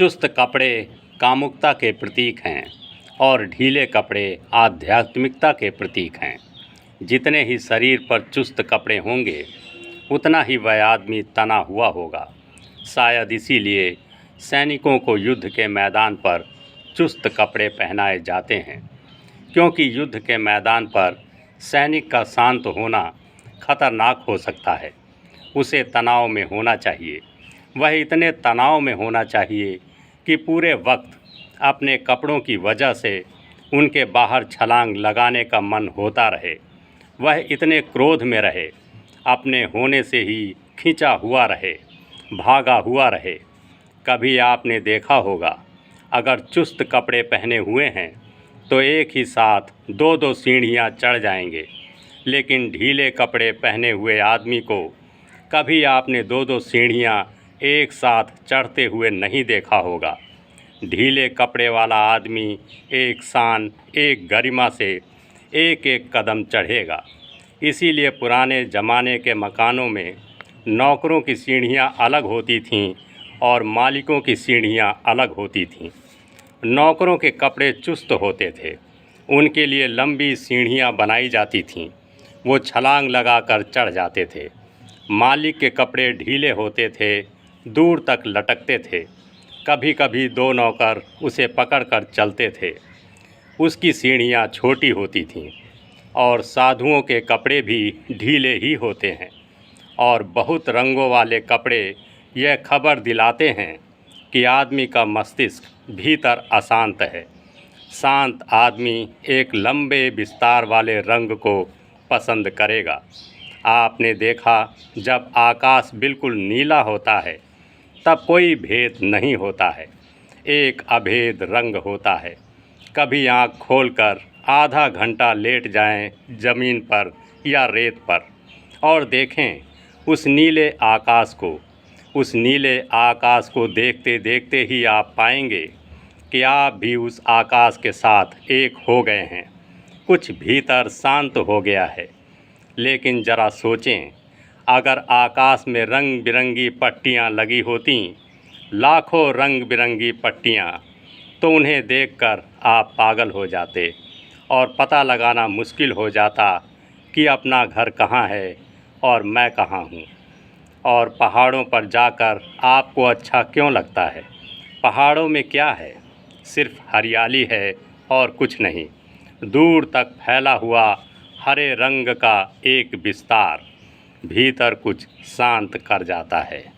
चुस्त कपड़े कामुकता के प्रतीक हैं और ढीले कपड़े आध्यात्मिकता के प्रतीक हैं। जितने ही शरीर पर चुस्त कपड़े होंगे उतना ही वह आदमी तना हुआ होगा। शायद इसीलिए सैनिकों को युद्ध के मैदान पर चुस्त कपड़े पहनाए जाते हैं, क्योंकि युद्ध के मैदान पर सैनिक का शांत होना खतरनाक हो सकता है। उसे तनाव में होना चाहिए। वह इतने तनाव में होना चाहिए कि पूरे वक्त अपने कपड़ों की वजह से उनके बाहर छलांग लगाने का मन होता रहे। वह इतने क्रोध में रहे, अपने होने से ही खींचा हुआ रहे, भागा हुआ रहे। कभी आपने देखा होगा, अगर चुस्त कपड़े पहने हुए हैं तो एक ही साथ दो दो सीढ़ियाँ चढ़ जाएंगे, लेकिन ढीले कपड़े पहने हुए आदमी को कभी आपने दो दो सीढ़ियाँ एक साथ चढ़ते हुए नहीं देखा होगा। ढीले कपड़े वाला आदमी एक शान, एक गरिमा से एक एक कदम चढ़ेगा। इसीलिए पुराने ज़माने के मकानों में नौकरों की सीढ़ियाँ अलग होती थीं और मालिकों की सीढ़ियाँ अलग होती थीं। नौकरों के कपड़े चुस्त होते थे, उनके लिए लंबी सीढ़ियाँ बनाई जाती थीं, वो छलांग लगाकर चढ़ जाते थे। मालिक के कपड़े ढीले होते थे, दूर तक लटकते थे। कभी कभी दो नौकर उसे पकड़कर चलते थे। उसकी सीढ़ियाँ छोटी होती थीं। और साधुओं के कपड़े भी ढीले ही होते हैं। और बहुत रंगों वाले कपड़े यह खबर दिलाते हैं कि आदमी का मस्तिष्क भीतर अशांत है। शांत आदमी एक लंबे विस्तार वाले रंग को पसंद करेगा। आपने देखा, जब आकाश बिल्कुल नीला होता है तब कोई भेद नहीं होता है, एक अभेद रंग होता है। कभी आँख खोलकर आधा घंटा लेट जाएं ज़मीन पर या रेत पर और देखें उस नीले आकाश को। उस नीले आकाश को देखते देखते ही आप पाएंगे कि आप भी उस आकाश के साथ एक हो गए हैं। कुछ भीतर शांत हो गया है। लेकिन ज़रा सोचें, अगर आकाश में रंग बिरंगी पट्टियाँ लगी होती, लाखों रंग बिरंगी पट्टियाँ, तो उन्हें देखकर आप पागल हो जाते और पता लगाना मुश्किल हो जाता कि अपना घर कहाँ है और मैं कहाँ हूँ। और पहाड़ों पर जाकर आपको अच्छा क्यों लगता है? पहाड़ों में क्या है? सिर्फ हरियाली है और कुछ नहीं। दूर तक फैला हुआ हरे रंग का एक विस्तार भीतर कुछ शांत कर जाता है।